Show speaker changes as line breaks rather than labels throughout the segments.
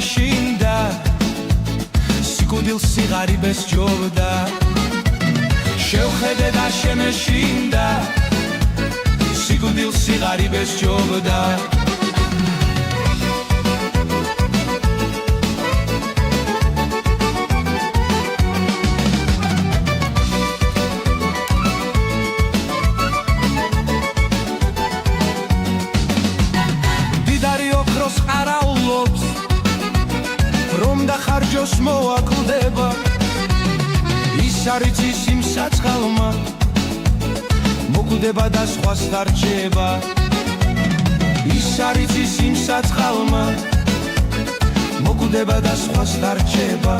შემეშინდა სიკვდილს სიღარიბეს ჯობდა შევხედე და შემეშინდა სიკვდილს სიღარიბეს ჯობდა ყარაულობს რომ დახარჯოს მოაკლდება ის არის ის იმ საწყალმა მოკვდება და სხვას დარჩება ის არის ის იმ საწყალმა მოკვდება და სხვას დარჩება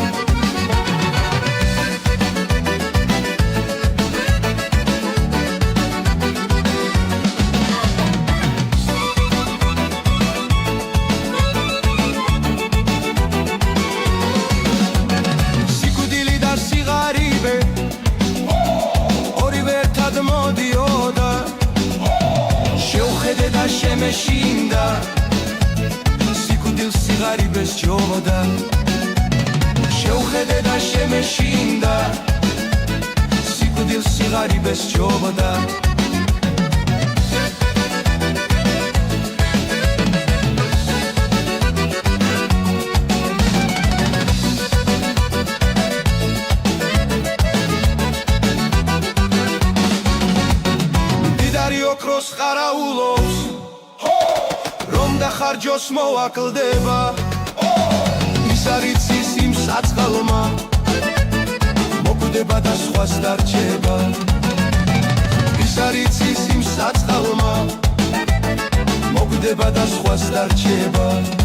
შემეშინდა სიკვდილს სიღარიბეს ჯობდა შევხედე და შემეშინდა სიკვდილს სიღარიბეს ჯობდა მდიდარი ოქროს ყარაულობს რომ დახარჯოს მოაკლდება ის არის ის იმ საწყალმა მოკვდება და სხვას დარჩება ის არის ის იმ საწყალმა მოკვდება და სხვას დარჩება